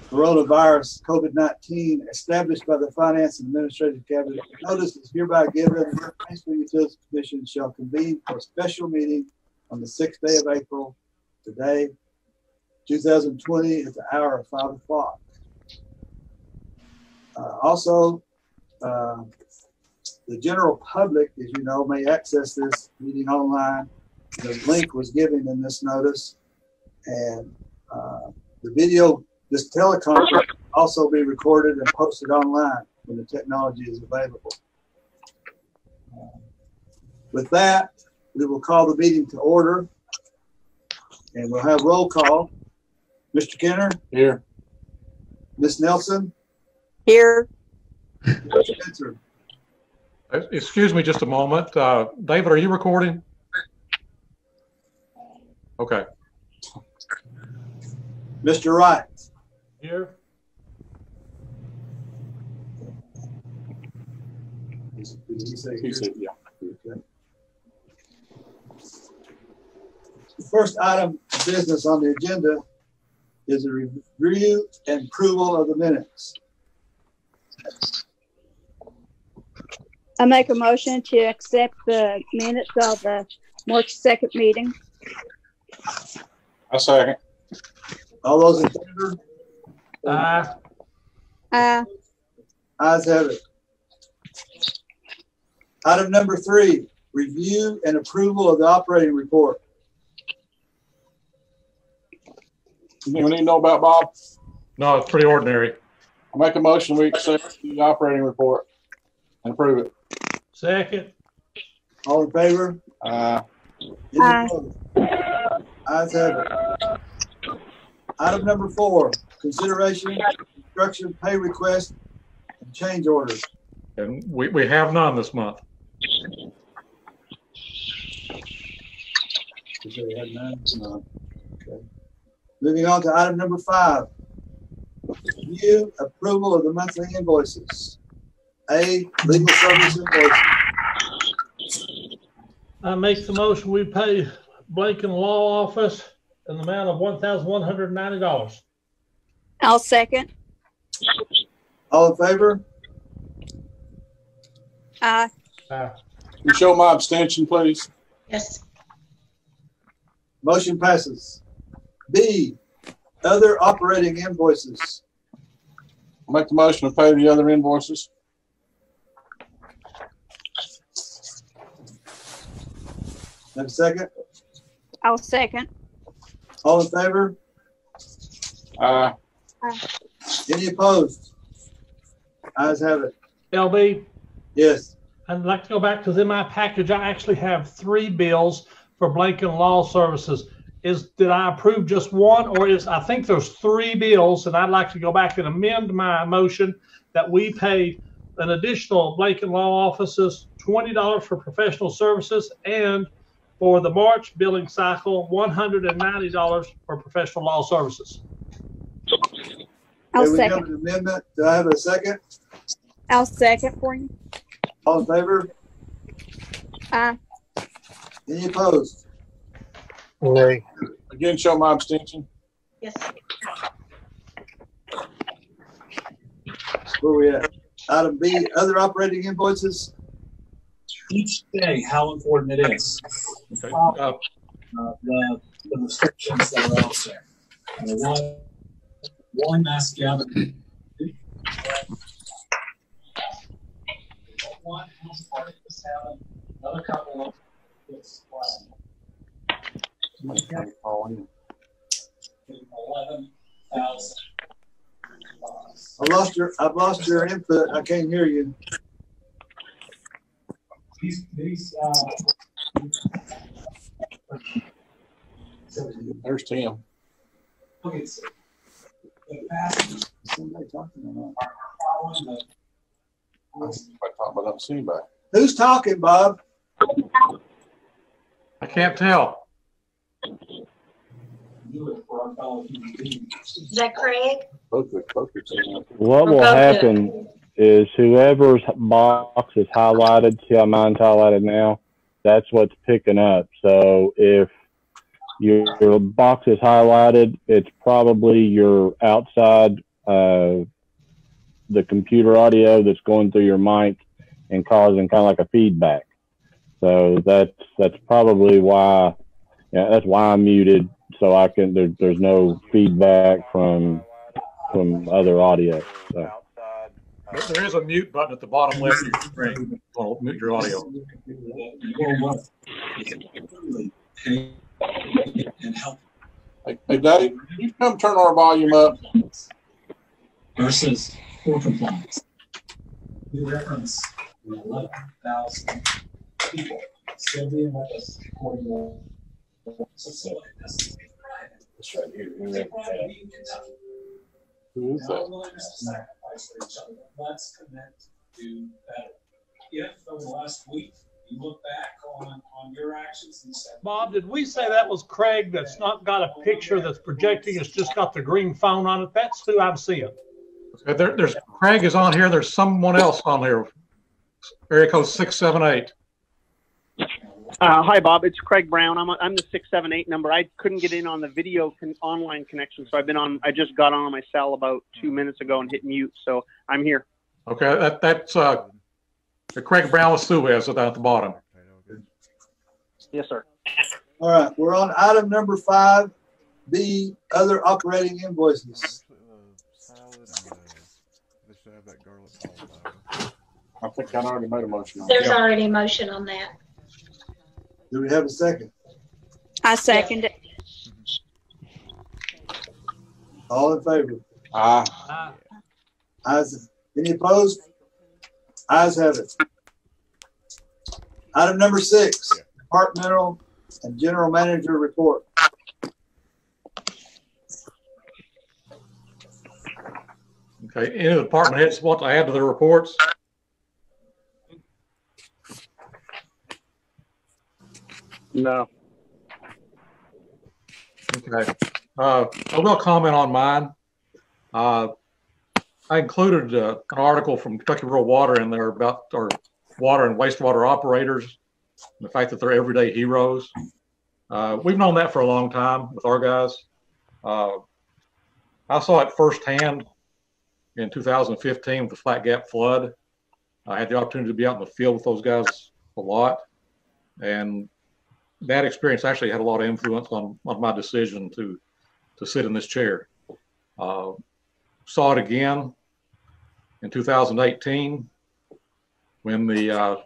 coronavirus COVID-19 established by the Finance and Administrative Cabinet. Notice is hereby given the Paintsville Utilities Commission shall convene for a special meeting on the 6th day of April, today, 2020, at the hour of 5 o'clock. Also, the general public, as you know, may access this meeting online. The link was given in this notice, and the video, this teleconference, will also be recorded and posted online when the technology is available. With that, we will call the meeting to order, and we'll have roll call. Mr. Kenner? Here. Ms. Nelson? Here. Mr. Spencer? Excuse me just a moment. David, are you recording? Okay. Mr. Wright? Here. Did he say He said, yeah. Okay. The first item of business on the agenda is a review and approval of the minutes. I make a motion to accept the minutes of the March 2nd meeting. I second. All those in favor? Aye. Ayes have it. Item number 3, review and approval of the operating report. Anything we need to know about, Bob? No, it's pretty ordinary. I make a motion we accept the operating report and approve it. Second. All in favor? Aye. Opposed? Ayes have it. Item number 4, consideration, construction pay request, and change orders. And we have none this month. You said we had none? No. Okay. Moving on to item number 5, review approval of the monthly invoices. A, legal service invoices. I make the motion we pay Blanken Law Office in the amount of $1,190. I'll second. All in favor? Aye. You show my abstention, please. Yes. Motion passes. B, other operating invoices. I make the motion to pay the other invoices. Have a second? I'll second. All in favor? Aye. Any opposed? Ayes have it. LB, Yes. I'd like to go back because in my package, I actually have 3 bills for Blanken Law Services. Did I approve just one, or I think there's 3 bills, and I'd like to go back and amend my motion that we pay an additional Blanken Law Offices $20 for professional services, and for the March billing cycle, $190 for professional law services. I'll Okay, we have second. an amendment. Do I have a second? I'll second for you. All in favor? Aye. Any opposed? Nay. Again, show my abstention. Yes. Where are we at? Item B, other operating invoices. Each day, how important it is. Okay. The restrictions that are out there. One mass gathering. One house party was having, another couple of this flag. 11,000. I've lost your input. I can't hear you. There's Tim. Okay, so the passengers Somebody talking or not? are following the. I talk about that anybody. Who's talking, Bob? I can't tell. Do it for our fellow human beings. Is that Craig? Both are Tim. What will happen is whoever's box is highlighted, see how mine's highlighted now? That's what's picking up. So if your box is highlighted, it's probably your outside the computer audio that's going through your mic and causing kind of like a feedback. So that's probably why, yeah, that's why I'm muted. So I can, there's no feedback from other audio. So. There is a mute button at the bottom left of your screen. I'll mute your audio. Hey, Dave, can you come turn our volume up? Versus poor compliance. We reference 11,000 people still being with us according to it's right here. Who is that? Let's commit to better. If over the last week you look back on your actions and said, Bob, did we say that was Craig that's not got a picture that's projecting? It's just got the green phone on it. That's who I'm seeing. There's Craig is on here. There's someone else on here. Area code 678. Hi, Bob. It's Craig Brown. I'm the 678 number. I couldn't get in on the video online connection, so I've been on. I just got on my cell about 2 minutes ago and hit mute, so I'm here. Okay, that's Craig Brown with Suez at the bottom. Yes, sir. All right, we're on item number 5B, other operating invoices. I think I already made a motion on There's already a motion on that. Do we have a second? I second it. All in favor? Aye. Ayes. Any opposed? Ayes have it. Item number 6, departmental and general manager report. Okay, any of the department heads want to add to their reports? No. Okay. I will comment on mine. I included an article from Kentucky Rural Water in there about our water and wastewater operators, and the fact that they're everyday heroes. We've known that for a long time with our guys. I saw it firsthand in 2015 with the Flat Gap flood. I had the opportunity to be out in the field with those guys a lot, and that experience actually had a lot of influence on my decision to sit in this chair. Saw it again in 2018 when the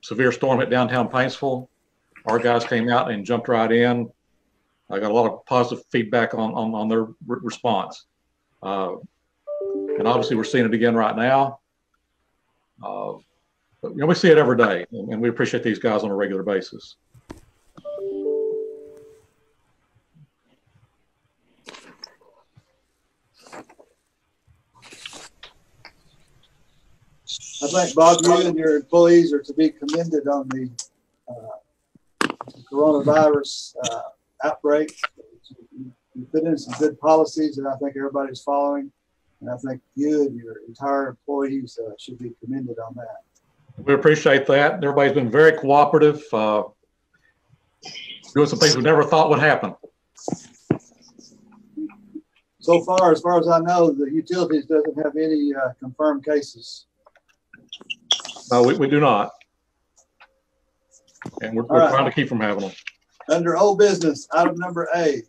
severe storm hit downtown Paintsville. Our guys came out and jumped right in. I got a lot of positive feedback on their response. And obviously we're seeing it again right now. But, we see it every day, and we appreciate these guys on a regular basis. I think, Bob, you and your employees are to be commended on the coronavirus outbreak. You put in some good policies that I think everybody's following, and I think you and your entire employees should be commended on that. We appreciate that. Everybody's been very cooperative, doing some things we never thought would happen. So far as I know, the utilities doesn't have any confirmed cases. No, we do not. And we're trying to keep from having them. Under old business, item number A,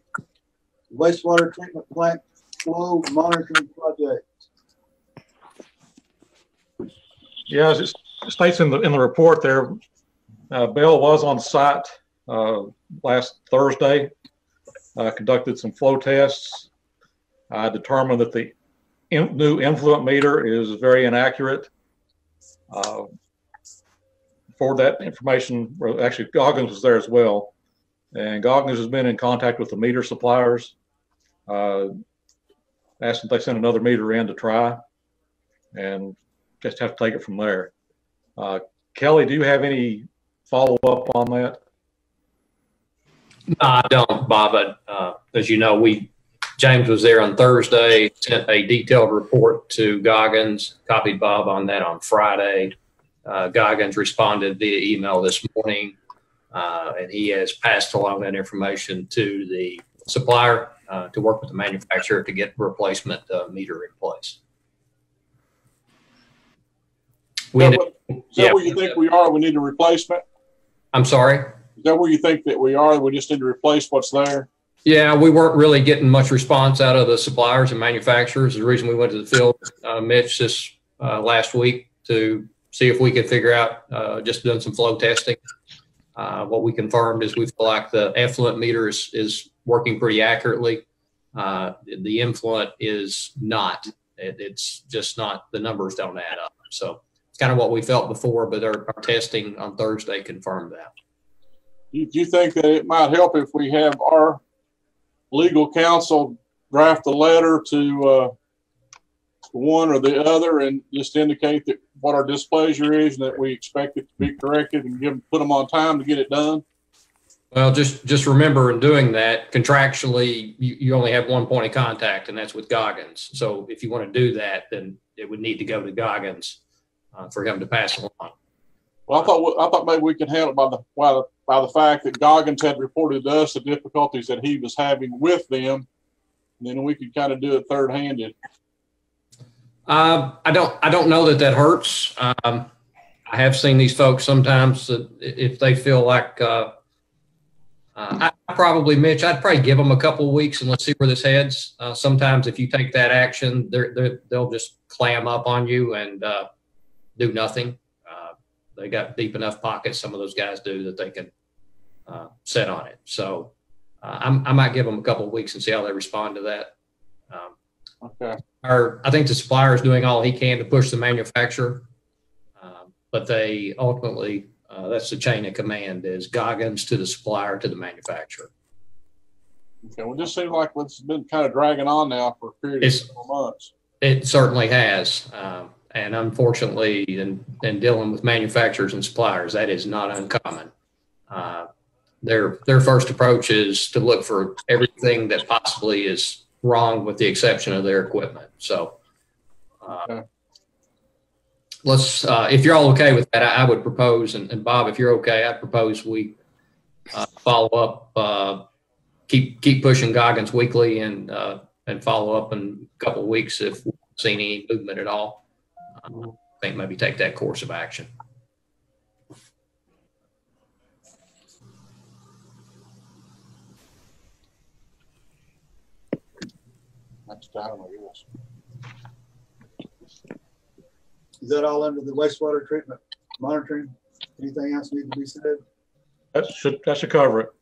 wastewater treatment plant flow monitoring project. Yeah, as it states in the report there, Bill was on site last Thursday, conducted some flow tests. I determined that the new influent meter is very inaccurate. For that information, actually Goggins was there as well, and Goggins has been in contact with the meter suppliers, asked if they send another meter in to try, and just have to take it from there. Kelly, do you have any follow-up on that? No, I don't, Bob. As you know, James was there on Thursday, sent a detailed report to Goggins, copied Bob on that on Friday. Goggins responded via email this morning, and he has passed along that information to the supplier. to work with the manufacturer to get replacement meter in place. Is that where you think we are? We need a replacement? I'm sorry? Is that where you think that we are? We just need to replace what's there? Yeah, we weren't really getting much response out of the suppliers and manufacturers. The reason we went to the field, Mitch, this last week to see if we could figure out, just doing some flow testing. What we confirmed is we feel like the effluent meter is working pretty accurately. The influent is not. It's just not, the numbers don't add up. So it's kind of what we felt before, but our testing on Thursday confirmed that. Do you think that it might help if we have our legal counsel draft a letter to one or the other and just indicate that what our displeasure is and that we expect it to be corrected and put them on time to get it done? Well, just remember in doing that, contractually, you only have one point of contact, and that's with Goggins. So if you want to do that, then it would need to go to Goggins for him to pass along. Well, I thought maybe we could handle it by the fact that Goggins had reported to us the difficulties that he was having with them, and then we could kind of do it third-handed. I don't know that hurts. I have seen these folks sometimes that if they feel like I'd probably give them a couple of weeks and let's see where this heads. Sometimes if you take that action, they'll just clam up on you and do nothing. They got deep enough pockets, some of those guys do, that they can sit on it. So I might give them a couple of weeks and see how they respond to that. Okay. I think the supplier is doing all he can to push the manufacturer, but they ultimately, that's the chain of command, is Goggins to the supplier to the manufacturer. Okay. Well, this seems like it's been kind of dragging on now for a period of several months. It certainly has. And unfortunately, in dealing with manufacturers and suppliers, that is not uncommon. Their first approach is to look for everything that possibly is wrong with the exception of their equipment. So Okay. let's, if you're all okay with that, I would propose, and Bob, if you're okay, I'd propose we follow up, keep pushing Goggins weekly and follow up in a couple of weeks if we've seen any movement at all. I think maybe take that course of action. Next time, I guess. Is that all under the wastewater treatment monitoring? Anything else need to be said? That should cover it.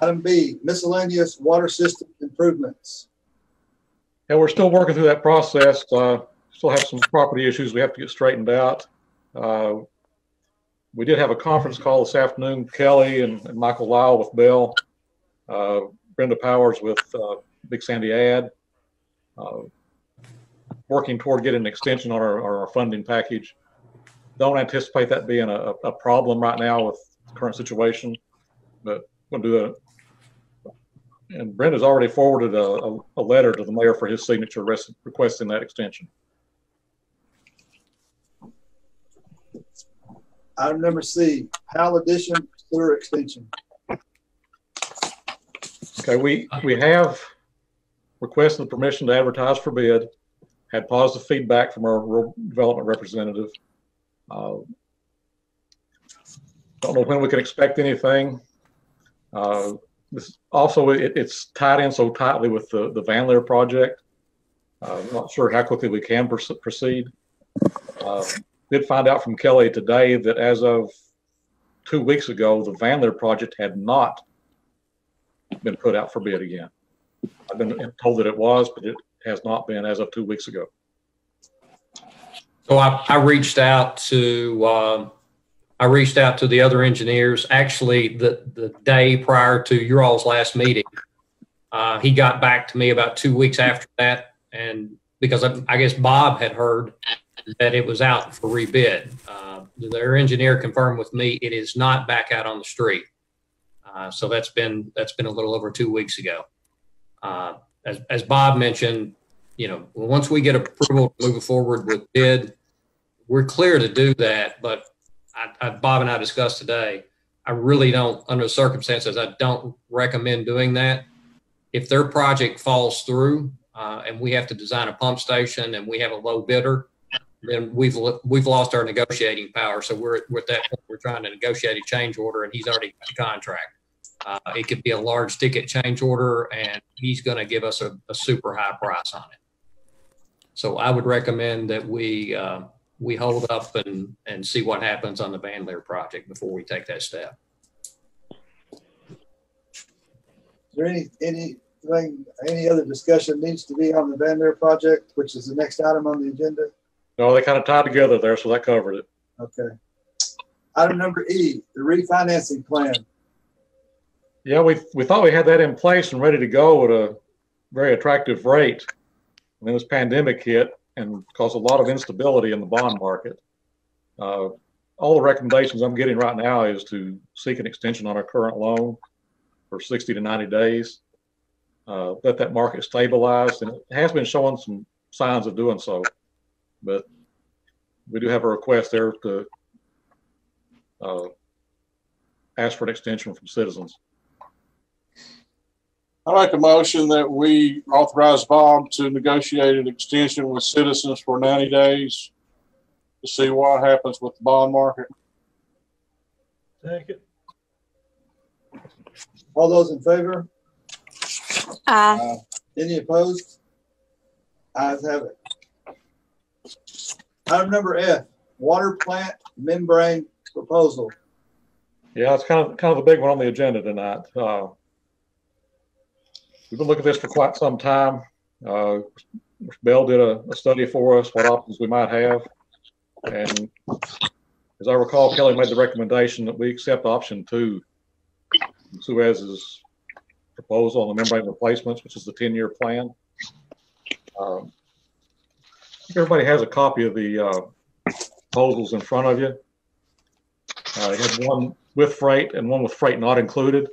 Item B, miscellaneous water system improvements. Yeah, we're still working through that process. Still have some property issues we have to get straightened out. We did have a conference call this afternoon, Kelly and Michael Lyle with Bell, Brenda Powers with Big Sandy Ad, working toward getting an extension on our funding package. Don't anticipate that being a problem right now with the current situation, but we'll do it. And Brenda's already forwarded a letter to the mayor for his signature requesting that extension. Item number C, Hal Addition Sewer Extension. Okay, we have requested the permission to advertise for bid, had positive feedback from our rural development representative. Don't know when we can expect anything. This also, it's tied in so tightly with the Van Leer project. Not sure how quickly we can proceed. Did find out from Kelly today that as of 2 weeks ago, the Van Leer project had not been put out for bid again. I've been told that it was, but it has not been as of 2 weeks ago. So I reached out to the other engineers. Actually, the day prior to your all's last meeting, he got back to me about 2 weeks after that, and because I guess Bob had heard that it was out for rebid. Their engineer confirmed with me it is not back out on the street. So that's been a little over 2 weeks ago. As Bob mentioned, once we get approval to move forward with bid, we're clear to do that. But Bob and I discussed today, I really don't, under the circumstances, I don't recommend doing that if their project falls through and we have to design a pump station and we have a low bidder, then we've lost our negotiating power. So we're at that point, we're trying to negotiate a change order, and he's already got the contract. It could be a large ticket change order, and he's going to give us a super high price on it. So I would recommend that we hold up and see what happens on the Van Leer project before we take that step. Is there any other discussion needs to be on the Van Leer project, which is the next item on the agenda? No, they kind of tied together there, so that covered it. Okay. Item number E, the refinancing plan. Yeah, we thought we had that in place and ready to go at a very attractive rate. And then this pandemic hit and caused a lot of instability in the bond market. All the recommendations I'm getting right now is to seek an extension on our current loan for 60 to 90 days. Let that market stabilize, and it has been showing some signs of doing so. But we do have a request there to ask for an extension from citizens. I make a motion that we authorize Bob to negotiate an extension with citizens for 90 days to see what happens with the bond market. Second. All those in favor? Aye. Any opposed? Ayes have it. Item number F, water plant membrane proposal. Yeah, it's kind of a big one on the agenda tonight. We've been looking at this for quite some time. Bell did a study for us, what options we might have. And as I recall, Kelly made the recommendation that we accept option 2, Suez's proposal on the membrane replacements, which is the 10-year plan. I think everybody has a copy of the proposals in front of you. You have one with freight and one with freight not included.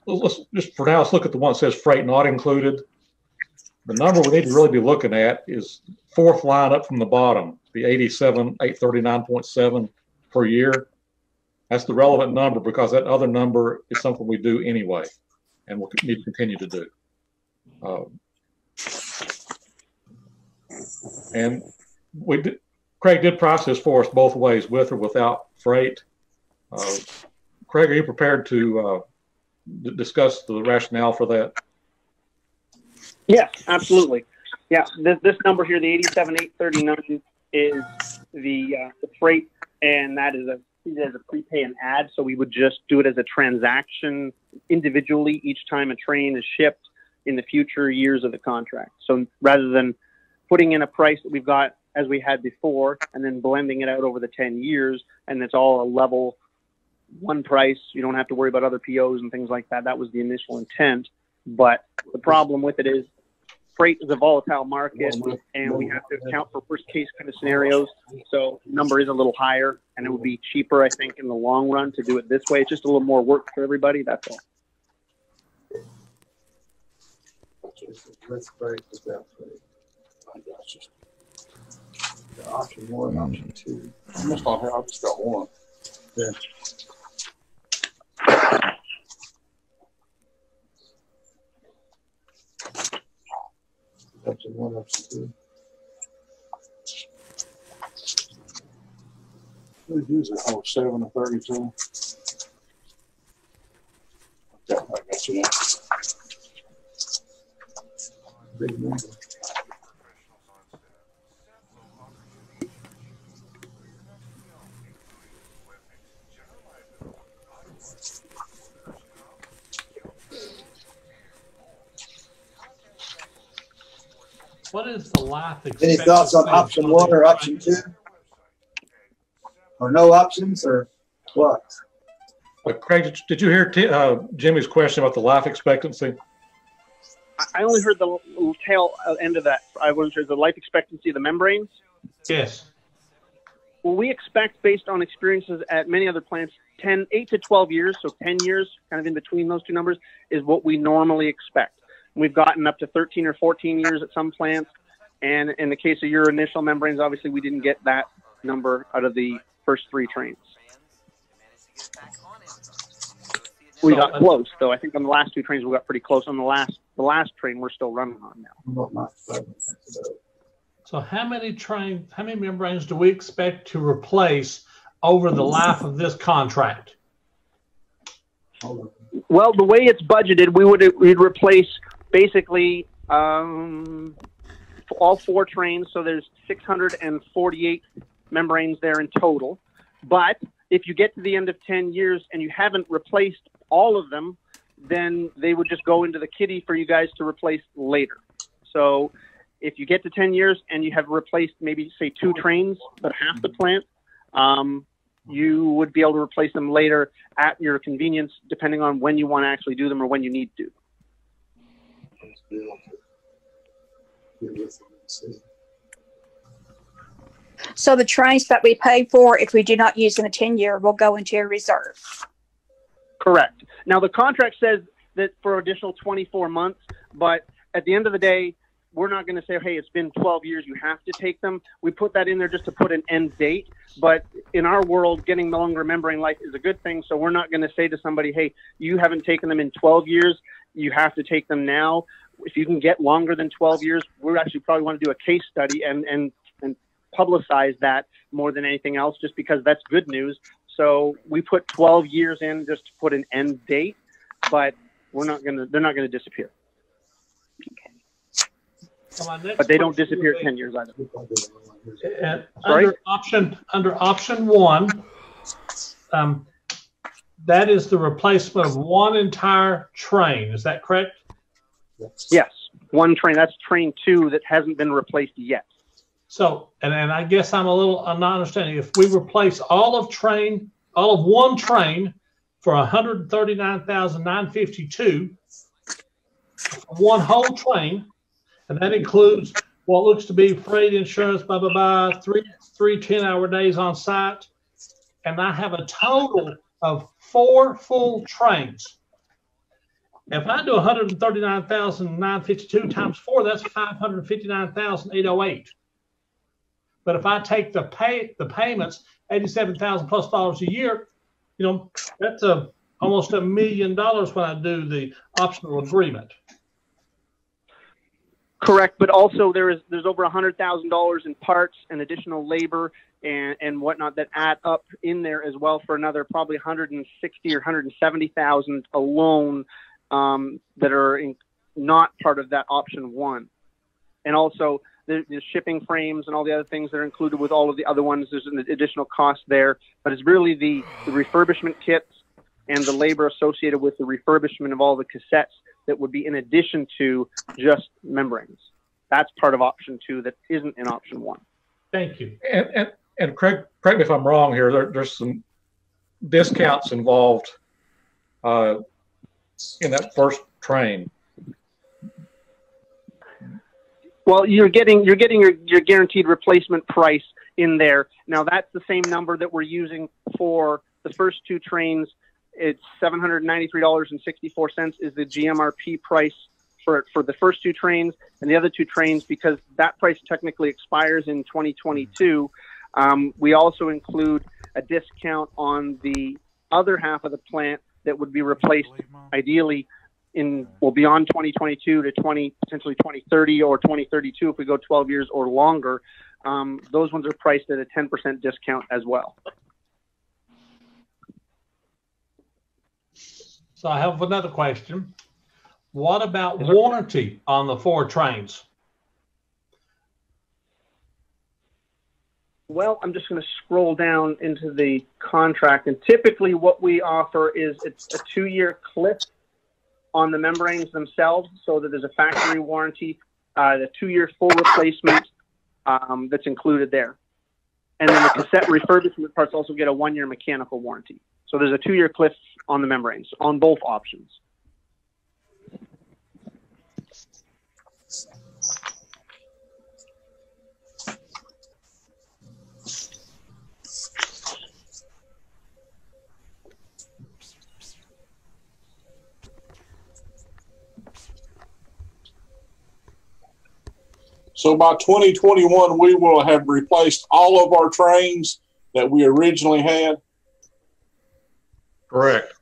Let's just for now, let's look at the one that says freight not included. The number we need to really be looking at is fourth line up from the bottom, the 87,839.7 per year. That's the relevant number because that other number is something we do anyway, and we'll need to continue to do. And Craig did price this for us both ways, with or without freight. Craig, are you prepared to discuss the rationale for that? Yes, absolutely. Yeah, this number here, the 87,839, is the freight, and that is a prepay and add. So we would just do it as a transaction individually each time a train is shipped in the future years of the contract. So rather than putting in a price that we've got as we had before and then blending it out over the 10 years, and it's all a level one price, you don't have to worry about other POs and things like that. That was the initial intent. But the problem with it is freight is a volatile market, and we have to account for worst case kind of scenarios. So number is a little higher, and it would be cheaper, I think, in the long run to do it this way. It's just a little more work for everybody. That's all. Let's break this out. Option 1, option 2. I must not have, I just got one. Yeah. Option 1, option 2. What is it? Oh, 7 to 32. Okay, I got you now. Big number. What is the life expectancy? Any thoughts on option 1 or option 2? Or no options, or what? Craig, did you hear Jimmy's question about the life expectancy? I only heard the tail end of that. I wasn't sure. The life expectancy of the membranes? Yes. Well, we expect, based on experiences at many other plants, 8 to 12 years, so 10 years, kind of in between those two numbers, is what we normally expect. We've gotten up to 13 or 14 years at some plants. And in the case of your initial membranes, obviously we didn't get that number out of the first 3 trains. We got close, though. I think on the last two trains we got pretty close. On the last train we're still running on now. So how many membranes do we expect to replace over the life of this contract? Well, the way it's budgeted, we'd replace basically all 4 trains. So there's 648 membranes there in total. But if you get to the end of 10 years and you haven't replaced all of them, then they would just go into the kitty for you guys to replace later. So if you get to 10 years and you have replaced maybe, say, 2 trains, but half the plant, you would be able to replace them later at your convenience, depending on when you want to actually do them or when you need to. So the trains that we pay for, if we do not use in a 10-year, will go into a reserve. Correct. Now, the contract says that for additional 24 months, but at the end of the day, we're not going to say, hey, it's been 12 years, you have to take them. We put that in there just to put an end date. But in our world, getting the longer membrane life is a good thing. So we're not going to say to somebody, hey, you haven't taken them in 12 years, you have to take them now. If you can get longer than 12 years, we actually probably want to do a case study and publicize that more than anything else, just because that's good news. So we put 12 years in just to put an end date, but they're not going to disappear. Okay. But they don't disappear 10 years either. Under option 1, that is the replacement of 1 entire train. Is that correct? Yes, 1 train. That's train 2 that hasn't been replaced yet. So, and I guess I'm not understanding. If we replace all of 1 train for $139,952, 1 whole train, and that includes what looks to be freight, insurance, blah, blah, blah, three 10-hour days on site. And I have a total of 4 full trains. If I do 139,952 times 4, that's 559,808. But if I take the payments, $87,000 plus dollars a year, that's almost $1 million when I do the optional agreement. Correct, but also there's over $100,000 in parts and additional labor and whatnot that add up in there as well for another probably 160 or 170,000 alone that are not part of that option 1. And also the shipping frames and all the other things that are included with all of the other ones. There's an additional cost there, but it's really the refurbishment kits and the labor associated with the refurbishment of all the cassettes that would be in addition to just membranes. That's part of option 2 that isn't in option 1. Thank you. And Craig, correct me if I'm wrong here. There's some discounts involved in that first train. Well, you're getting your guaranteed replacement price in there. Now that's the same number that we're using for the first 2 trains. It's $793.64 is the GMRP price for the first 2 trains, and the other 2 trains, because that price technically expires in 2022. We also include a discount on the other half of the plant that would be replaced ideally beyond 2022 to potentially 2030 or 2032 if we go 12 years or longer. Those ones are priced at a 10% discount as well. So I have another question. What about warranty on the 4 trains? Well, I'm just going to scroll down into the contract, and typically what we offer is it's a 2-year cliff on the membranes themselves, so that there's a factory warranty, the 2-year full replacement that's included there. And then the cassette refurbishment parts also get a 1-year mechanical warranty. So there's a 2-year cliff on the membranes on both options. So by 2021, we will have replaced all of our trains that we originally had. Correct.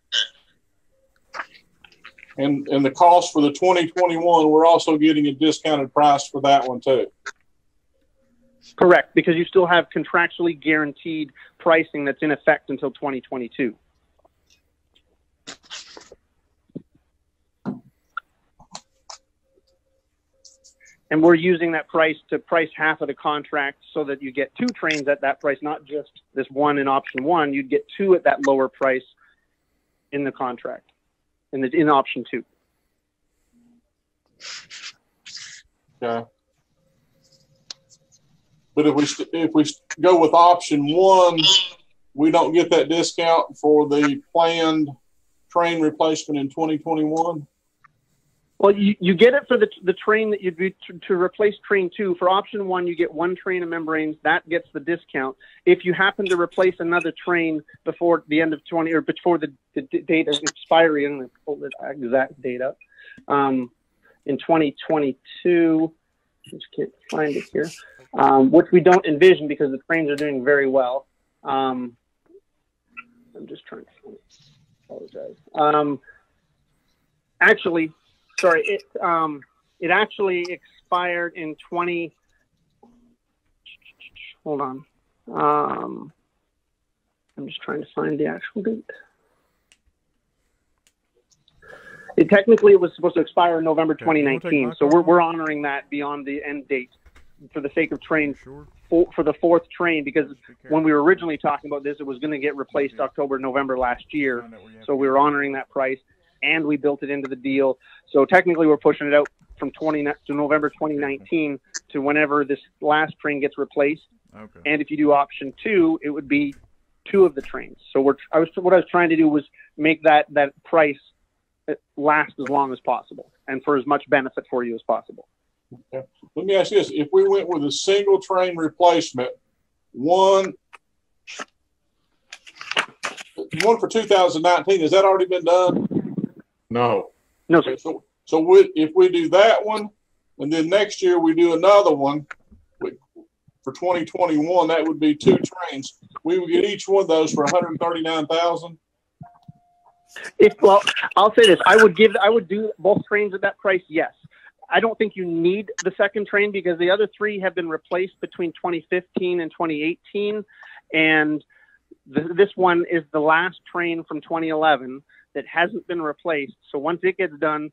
And the cost for the 2021, we're also getting a discounted price for that one too. Correct, because you still have contractually guaranteed pricing that's in effect until 2022. And we're using that price to price half of the contract so that you get 2 trains at that price, not just this one in option 1. You'd get 2 at that lower price in the contract, in option 2. Okay. But if we go with option 1, we don't get that discount for the planned train replacement in 2021. Well, you get it for the train that you'd be to replace train 2. For option 1, you get 1 train of membranes. That gets the discount. If you happen to replace another train before the end of 20 or before the date of expiry, I'm going to pull the exact date up, in 2022, I just can't find it here, which we don't envision because the trains are doing very well. I'm just trying to find it. Apologize. Actually, sorry, it actually expired in 20. Hold on. I'm just trying to find the actual date. Technically, it was supposed to expire in November 2019, so we're honoring that beyond the end date for the sake of train for the 4th train, because when we were originally talking about this, it was going to get replaced October, November last year, so we were honoring that price. And we built it into the deal. So technically we're pushing it out from November 2019 to whenever this last train gets replaced. Okay. And if you do option 2, it would be 2 of the trains. So what I was trying to do was make that price last as long as possible and for as much benefit for you as possible. Okay. Let me ask you this. If we went with a single train replacement, one for 2019, has that already been done? No. No, sir. So if we do that one, and then next year we do another one for 2021, that would be 2 trains. We would get each one of those for $139,000. Well, I'll say this: I would do both trains at that price. Yes, I don't think you need the second train because the other 3 have been replaced between 2015 and 2018, and this one is the last train from 2011. That hasn't been replaced. So once it gets done,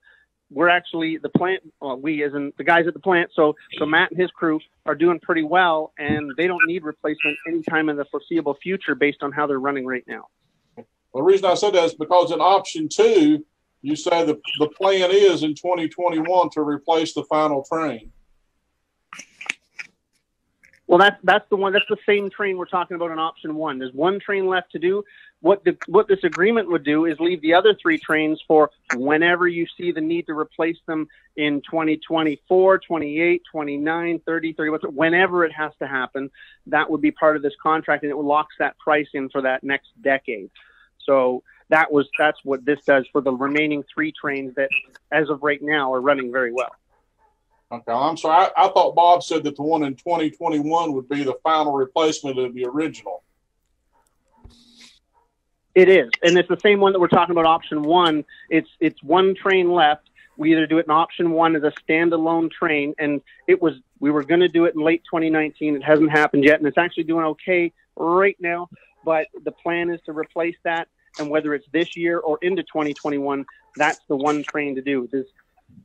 we're actually the plant. Well, we as in the guys at the plant. So Matt and his crew are doing pretty well, and they don't need replacement anytime in the foreseeable future based on how they're running right now. The reason I said that is because in option 2, you say the plan is in 2021 to replace the final train. Well, that's the one. That's the same train we're talking about in option 1. There's 1 train left to do. What this agreement would do is leave the other 3 trains for whenever you see the need to replace them in 2024, 28, 29, 30, 30, whenever it has to happen. That would be part of this contract, and it locks that price in for that next decade. So that's what this does for the remaining 3 trains that, as of right now, are running very well. Okay, I'm sorry. I thought Bob said that the one in 2021 would be the final replacement of the original. It is, and it's the same one that we're talking about. Option 1. It's 1 train left. We either do it in option 1 as a standalone train, and we were going to do it in late 2019. It hasn't happened yet, and it's actually doing okay right now. But the plan is to replace that, and whether it's this year or into 2021, that's the 1 train to do.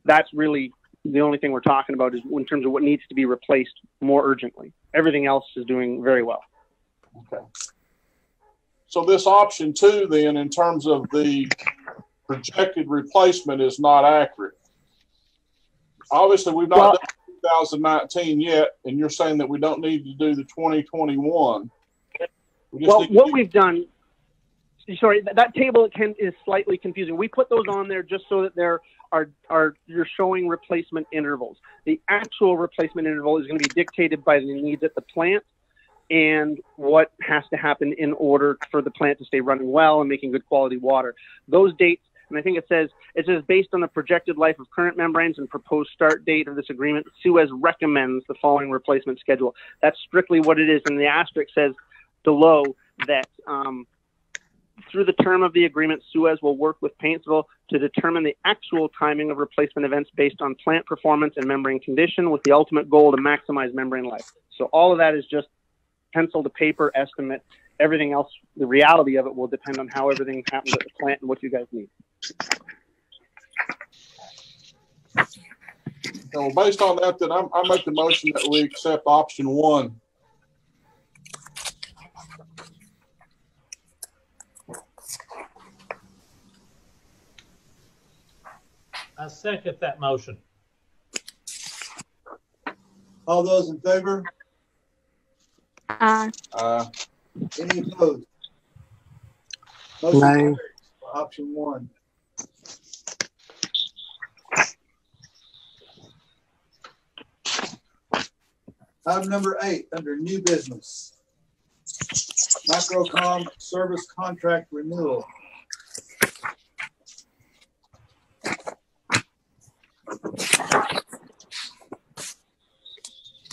That's really the only thing we're talking about is in terms of what needs to be replaced more urgently. Everything else is doing very well. Okay. So this option 2 then, in terms of the projected replacement, is not accurate. Obviously, we've not done 2019 yet, and you're saying that we don't need to do the 2021. We've done, sorry, that table is slightly confusing. We put those on there just so that you're showing replacement intervals. The actual replacement interval is going to be dictated by the needs at the plant and what has to happen in order for the plant to stay running well and making good quality water. Those dates, and I think it says based on the projected life of current membranes and proposed start date of this agreement, Suez recommends the following replacement schedule. That's strictly what it is. And the asterisk says below that Through the term of the agreement, Suez will work with Paintsville to determine the actual timing of replacement events based on plant performance and membrane condition, with the ultimate goal to maximize membrane life. So all of that is just pencil to paper estimate. Everything else, the reality of it will depend on how everything happens at the plant and what you guys need. So based on that, then I make the motion that we accept option 1. I second that motion. All those in favor? Aye. Any opposed? Motion carries for option 1. Item number 8, under new business. Microcom service contract renewal.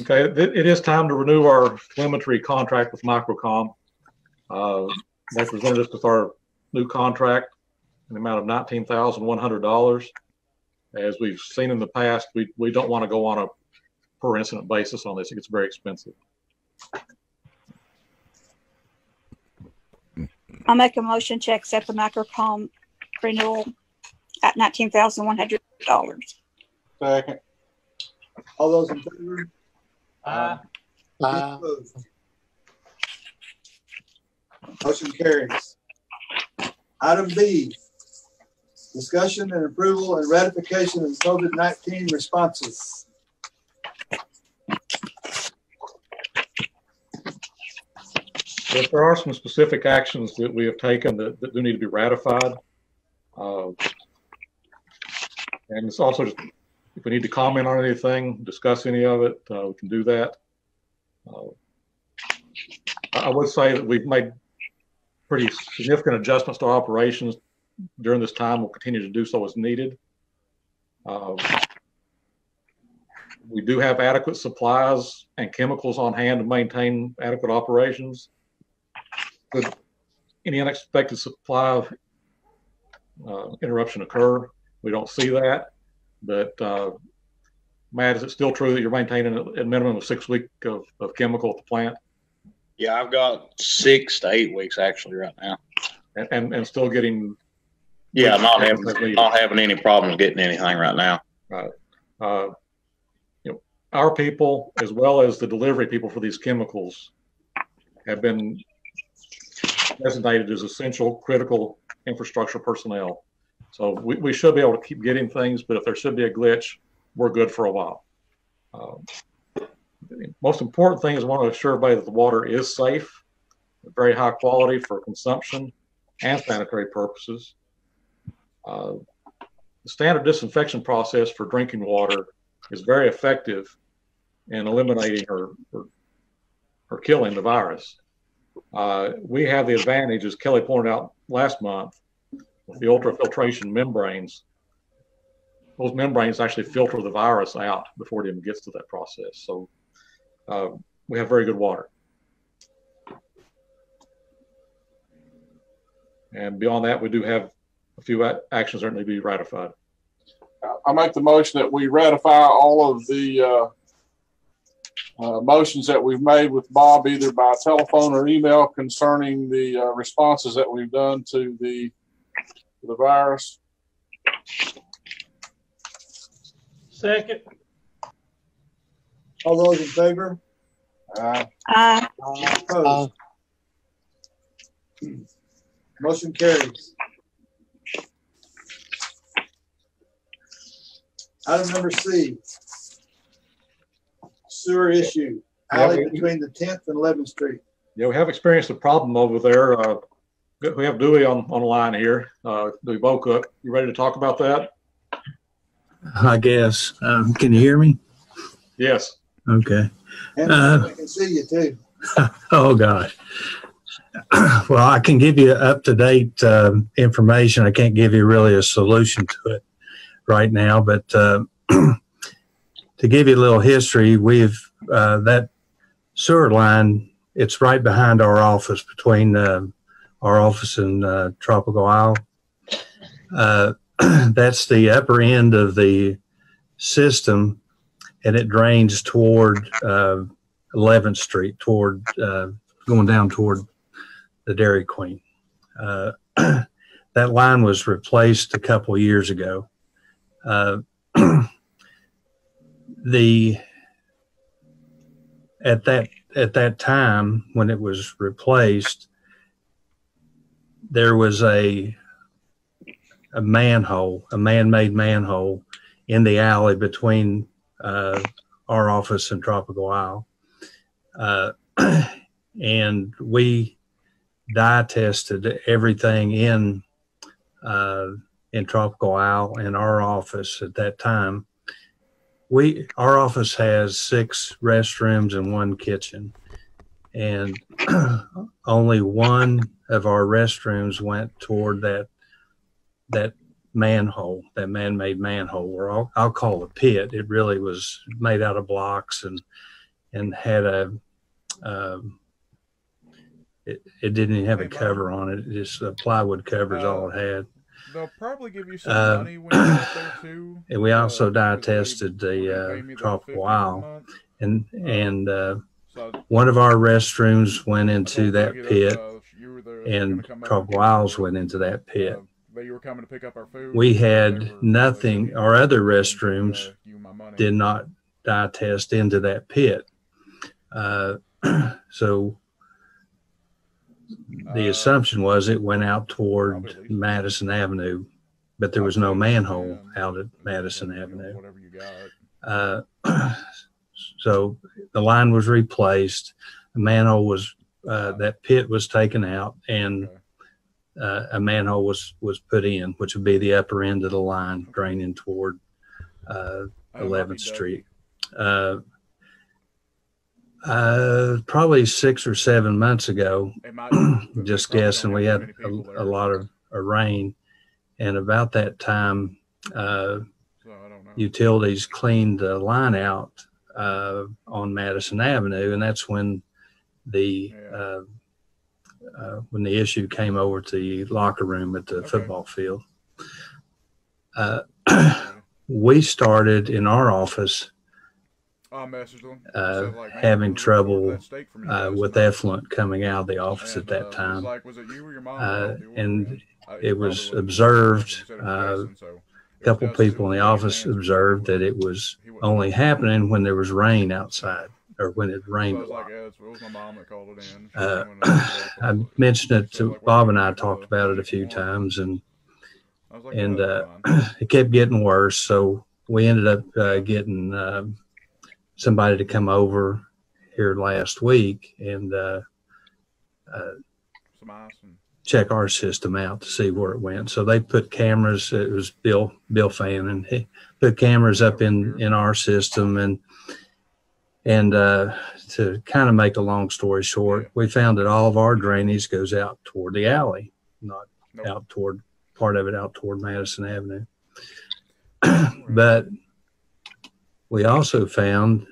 Okay, it is time to renew our telemetry contract with Microcom. They presented us with our new contract in the amount of $19,100. As we've seen in the past, we don't want to go on a per incident basis on this. It gets very expensive. I'll make a motion to accept the Microcom renewal at $19,100. Second. All those in favor? Aye. Any opposed? Motion carries. Item B, discussion and approval and ratification of COVID-19 responses. But there are some specific actions that we have taken that do need to be ratified. And it's also just, if we need to comment on anything, discuss any of it, we can do that. I would say that we've made pretty significant adjustments to our operations during this time. We'll continue to do so as needed. We do have adequate supplies and chemicals on hand to maintain adequate operations. Could any unexpected supply interruption occur? We don't see that, but Matt, is it still true that you're maintaining a minimum of 6 weeks of chemical at the plant? Yeah, I've got 6 to 8 weeks actually right now. And still getting. Yeah, not having any problems getting anything right now. Right. You know, our people, as well as the delivery people for these chemicals, have been designated as essential critical infrastructure personnel. So we should be able to keep getting things, but if there should be a glitch, we're good for a while. The most important thing is I want to assure everybody that the water is safe, very high quality for consumption and sanitary purposes. The standard disinfection process for drinking water is very effective in eliminating or killing the virus. We have the advantage, as Kelly pointed out last month, with the ultrafiltration membranes. Those membranes actually filter the virus out before it even gets to that process. So we have very good water. And beyond that, we do have a few actions that need to be ratified. I make the motion that we ratify all of the motions that we've made with Bob, either by telephone or email, concerning the responses that we've done to the virus. Second. All those in favor? Aye. Opposed? Motion carries. Item number C, sewer issue, alley between the 10th and 11th Street. Yeah, we have experienced a problem over there. We have Dewey on the line here. Dewey Bocook. You ready to talk about that? I guess. Can you hear me? Yes. Okay. And I can see you too. Oh, God. Well, I can give you up-to-date information. I can't give you really a solution to it right now, but to give you a little history, we've that sewer line, it's right behind our office between our our office in Tropical Isle. That's the upper end of the system, and it drains toward 11th Street, toward going down toward the Dairy Queen. That line was replaced a couple of years ago. At that time when it was replaced, there was a manhole, a man-made manhole in the alley between our office and Tropical Isle. And we dye tested everything in Tropical Isle and our office at that time. Our office has 6 restrooms and 1 kitchen, and only one of our restrooms went toward that manhole, that man-made manhole, or I'll call it a pit. It really was made out of blocks and had it didn't even have a cover on it. Just a plywood cover is all it had. They'll probably give you some money when you get there too. And we also dye tested the Tropical Isle, and one of our restrooms went into that pit, and Tropical Isles went into that pit. You were coming to pick up our food. We had nothing. Our other restrooms did not dye test into that pit. So the assumption was it went out toward Madison Avenue, but there was no manhole out at Madison Avenue. So the line was replaced. The manhole was, that pit was taken out, and a manhole was put in, which would be the upper end of the line draining toward 11th Street. Probably 6 or 7 months ago, just guessing, we had a lot of rain, and about that time, utilities cleaned the line out on Madison Avenue, and that's when the issue came over to the locker room at the football field. We started in our office having trouble with effluent coming out of the office at that time. And it was observed, a couple people in the office observed that it was only happening when there was rain outside, or when it rained a lot. I mentioned it to Bob, and I talked about it a few times, and it kept getting worse. So we ended up getting somebody to come over here last week and check our system out to see where it went. So they put cameras. It was Bill Fannin. He put cameras up in our system, and to kind of make a long story short, we found that all of our drainage goes out toward the alley, not out toward, part of it out toward Madison Avenue. But we also found,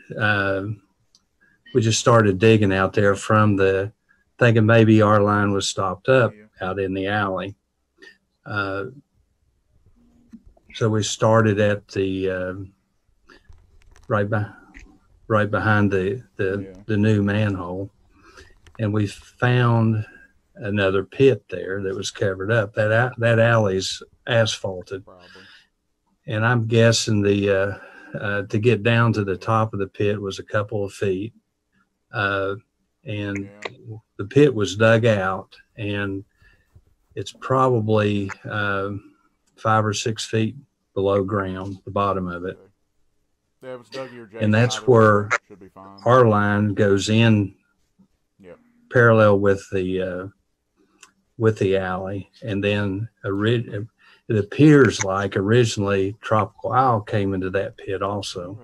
we just started digging out there from thinking maybe our line was stopped up out in the alley. So we started at the, right behind the new manhole, and we found another pit there that was covered up. That alley's asphalted, and I'm guessing to get down to the top of the pit was a couple of feet, and the pit was dug out, and it's probably 5 or 6 feet below ground, the bottom of it. And that's where our line goes in, parallel with the alley. And then it appears like originally Tropical Isle came into that pit also.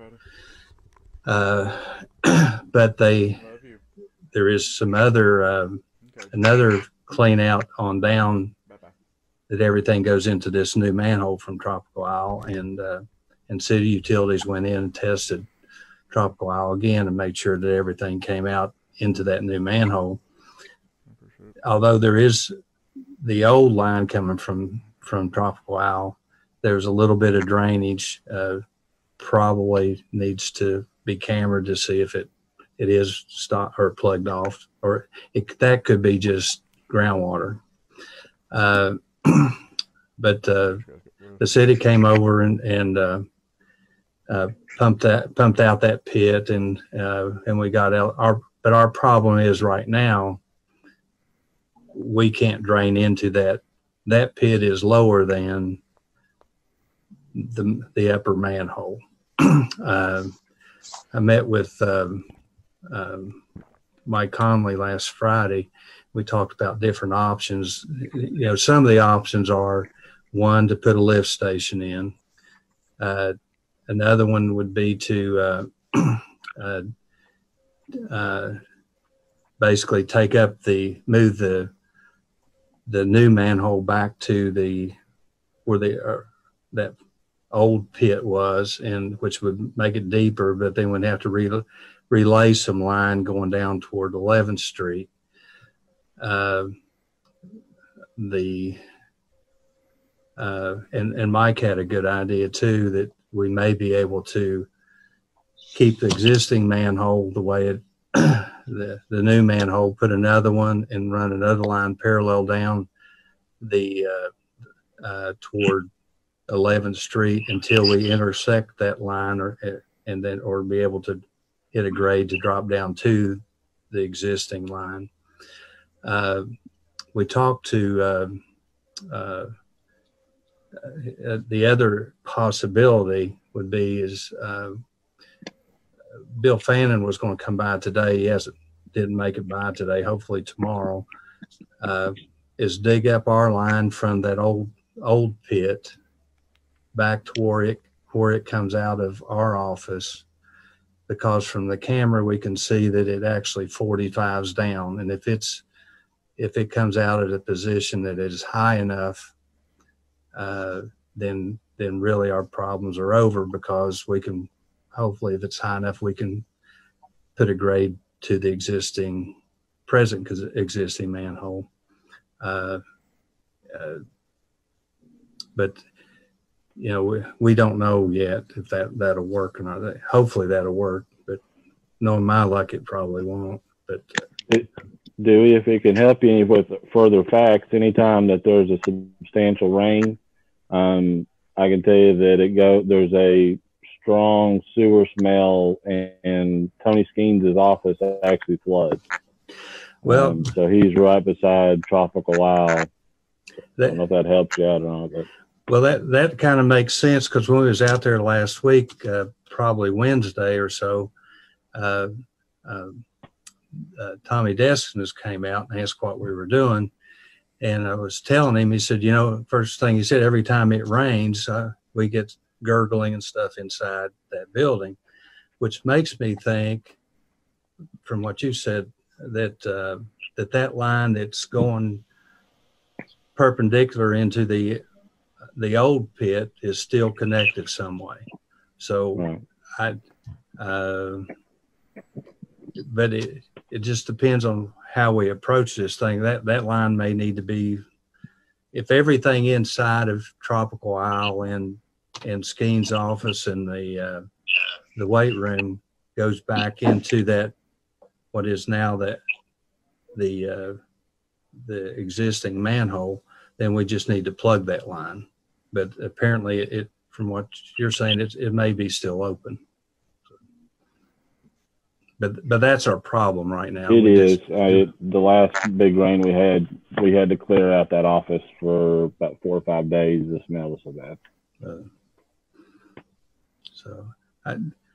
But there is some other another clean out on down that everything goes into this new manhole from Tropical Isle, and city utilities went in and tested Tropical Isle again and made sure that everything came out into that new manhole. Although there is the old line coming from Tropical Isle, there's a little bit of drainage, probably needs to be cambered to see if it is stopped or plugged off, or that could be just groundwater. But the city came over and pumped out that pit, and we got out. But our problem is right now we can't drain into that. That pit is lower than the upper manhole. I met with Mike Conley last Friday. We talked about different options. You know, some of the options are, one, to put a lift station in. Another one would be to basically move the new manhole back to where that old pit was, and which would make it deeper, but then we'd have to relay some line going down toward 11th Street. And Mike had a good idea too, that we may be able to keep the existing manhole the way it, the new manhole, put another one and run another line parallel down toward 11th Street until we intersect that line, or be able to hit a grade to drop down to the existing line. We talked to the other possibility would be Bill Fannin was going to come by today. He didn't make it by today. Hopefully tomorrow. Is dig up our line from that old pit back to where it comes out of our office, because from the camera we can see that it actually 45s down, and if it comes out at a position that is high enough, then really our problems are over, because we can, hopefully if it's high enough, we can put a grade to the existing manhole. But you know, we don't know yet if that'll work or not. Hopefully that'll work, but knowing my luck, it probably won't. But Dewey, if it can help you with further facts, anytime that there's a substantial rain, I can tell you that there's a strong sewer smell, and Tony Skeens' office actually floods. Well, so he's right beside Tropical Isle. I don't know if that helps you out or not. But. Well, that kind of makes sense, because when we was out there last week, probably Wednesday or so, Tommy Deskins came out and asked what we were doing. And I was telling him, he said, you know, first thing he said, every time it rains, we get gurgling and stuff inside that building, which makes me think, from what you said, that that line that's going perpendicular into the old pit is still connected some way. So but it just depends on how we approach this thing. That line may need to be, if everything inside of Tropical Isle and Skeens' office and the weight room goes back into that, what is now the existing manhole, then we just need to plug that line. But apparently, from what you're saying, it may be still open. But that's our problem right now. It is. The last big rain we had to clear out that office for about 4 or 5 days. The smell was so bad.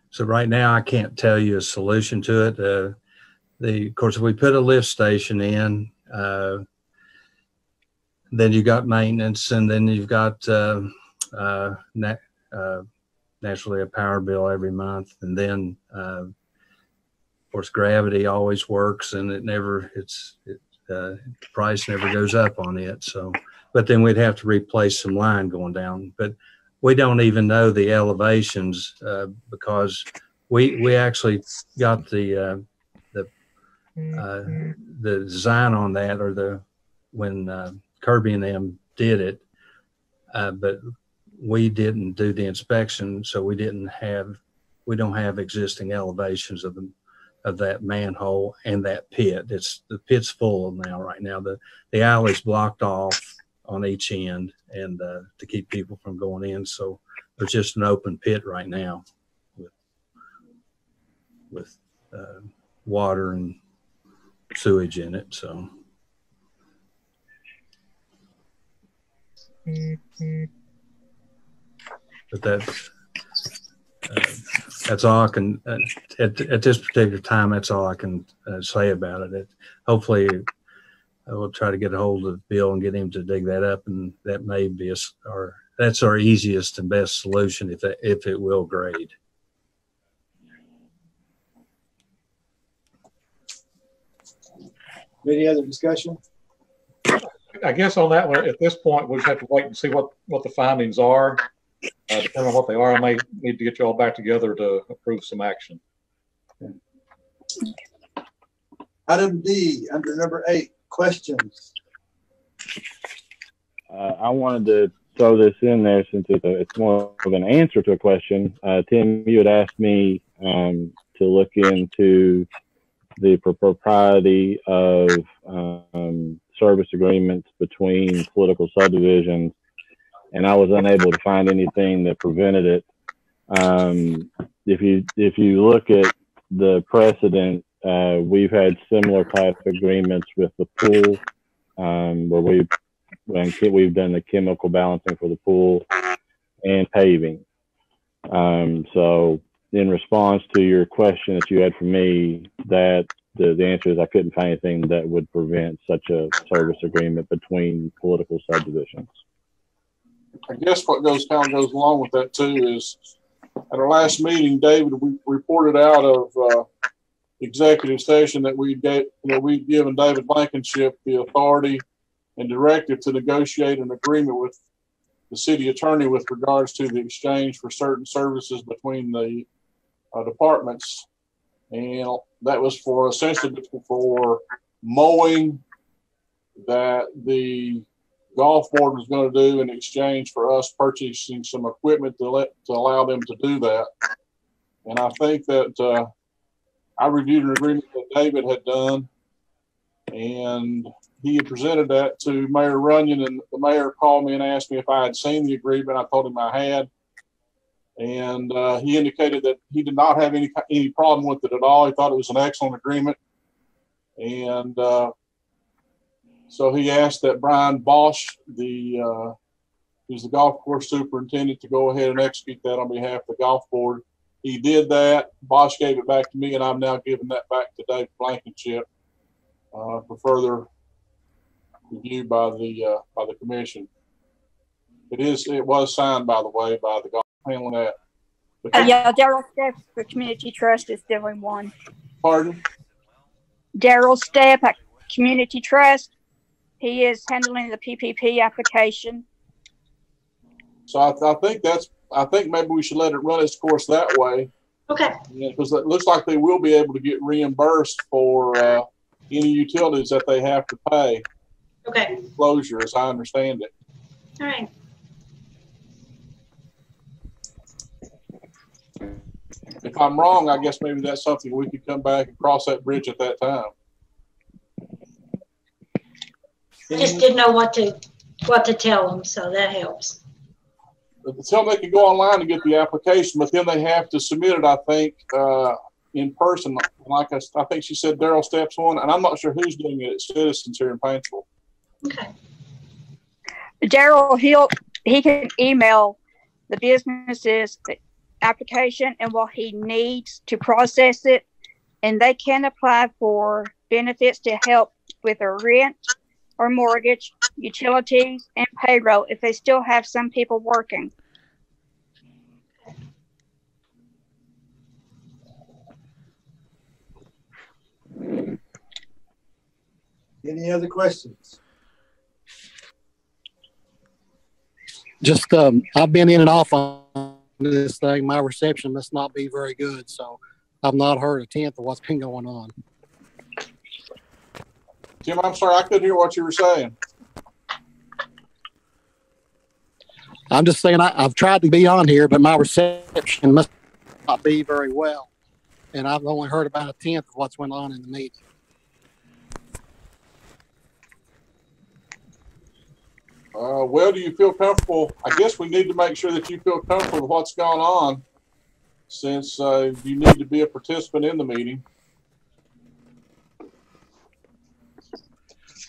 So right now, I can't tell you a solution to it. Of course, if we put a lift station in, then you got maintenance, and then you've got naturally a power bill every month, and then of course gravity always works, and the price never goes up on it. So, but then we'd have to replace some line going down. But we don't even know the elevations because we actually got the design on that, or when Kirby and them did it, but we didn't do the inspection, so we don't have existing elevations of that manhole and that pit. The pit's full now right now. The alley's blocked off on each end and to keep people from going in. So there's just an open pit right now with water and sewage in it. So. But that's all I can at this particular time. That's all I can say about it. Hopefully, I will try to get a hold of Bill and get him to dig that up, and that may be that's our easiest and best solution if it will grade. Any other discussion? I guess on that one, at this point, we'll just have to wait and see what the findings are. Depending on what they are, I may need to get you all back together to approve some action. Okay. Item D, under number 8, questions. I wanted to throw this in there since it's more of an answer to a question. Tim, you had asked me to look into the propriety of service agreements between political subdivisions, and I was unable to find anything that prevented it. If you look at the precedent, we've had similar type agreements with the pool, where we've done the chemical balancing for the pool and paving. So in response to your question that you had for me, that the answer is I couldn't find anything that would prevent such a service agreement between political subdivisions. I guess what kind of goes along with that too is at our last meeting, David, we reported out of executive session that we'd given David Blankenship the authority and directive to negotiate an agreement with the city attorney with regards to the exchange for certain services between the departments. And that was for essentially for mowing that the golf board was going to do in exchange for us purchasing some equipment to allow them to do that. And I think that I reviewed an agreement that David had done, and he had presented that to Mayor Runyon, and the mayor called me and asked me if I had seen the agreement. I told him I had. And he indicated that he did not have any problem with it at all. He thought it was an excellent agreement. And so he asked that Brian Bosch, who's the golf course superintendent, to go ahead and execute that on behalf of the golf board. He did that. Bosch gave it back to me, and I'm now giving that back to Dave Blankenship for further review by the commission. It was signed, by the way, by the golf. Handling that. Yeah, Daryl Stepp for Community Trust is doing one. Pardon? Daryl Stepp at Community Trust. He is handling the PPP application. So I think maybe we should let it run its course that way. Okay. Because it looks like they will be able to get reimbursed for any utilities that they have to pay. Okay. Closure, as I understand it. All right. If I'm wrong, I guess maybe that's something we could come back and cross that bridge at that time. Just didn't know what to tell them, so that helps. Tell them they can go online and get the application, but then they have to submit it, I think, in person. Like I think she said Daryl Stepp's one, and I'm not sure who's doing it at Citizens here in Paintsville. Okay. Daryl, he can email the businesses the application and what he needs to process it, and they can apply for benefits to help with their rent or mortgage, utilities, and payroll if they still have some people working. Any other questions? Just I've been in and off on this thing. My reception must not be very good, so I've not heard a tenth of what's been going on. Jim, I'm sorry, I couldn't hear what you were saying. I'm just saying I've tried to be on here, but my reception must not be very well. And I've only heard about a tenth of what's went on in the meeting. Well, do you feel comfortable? I guess we need to make sure that you feel comfortable with what's going on, since you need to be a participant in the meeting.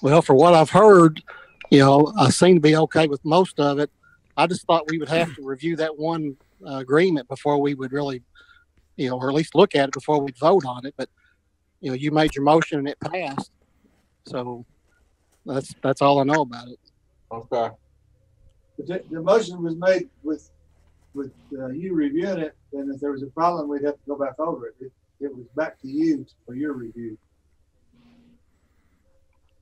Well, for what I've heard, I seem to be okay with most of it. I just thought we would have to review that one agreement before we would really, or at least look at it before we vote on it. But, you made your motion and it passed. So that's all I know about it. Okay. But the motion was made with you reviewing it, and if there was a problem, we'd have to go back over it. It was back to you for your review.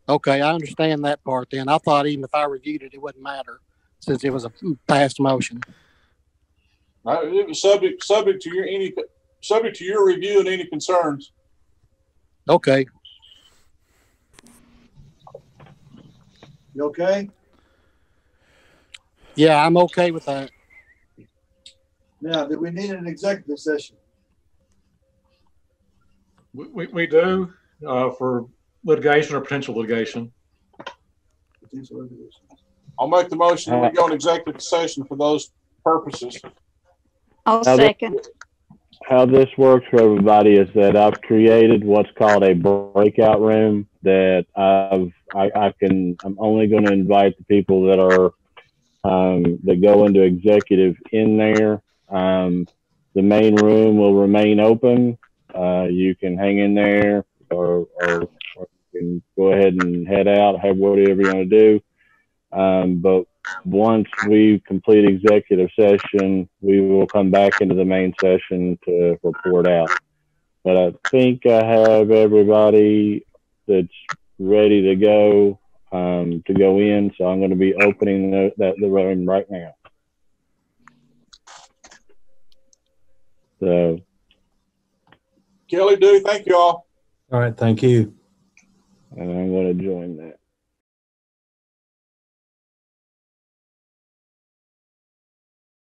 Okay, I understand that part then. I thought even if I reviewed it, it wouldn't matter since it was a passed motion. It was subject to your review and any concerns. Okay. You okay? Yeah, I'm okay with that. Now, do we need an executive session? We do for litigation or potential litigation. Potential litigation. I'll make the motion that we go in executive session for those purposes. I'll second. How this works for everybody is that I've created what's called a breakout room that I'm only going to invite the people that are that go into executive in there. The main room will remain open. You can hang in there or you can go ahead and head out, have whatever you want to do. But once we complete executive session, we will come back into the main session to report out. But I think I have everybody that's ready to go in. So I'm going to be opening the room right now. So, Kelly, thank you all. All right, thank you. And I'm going to join that.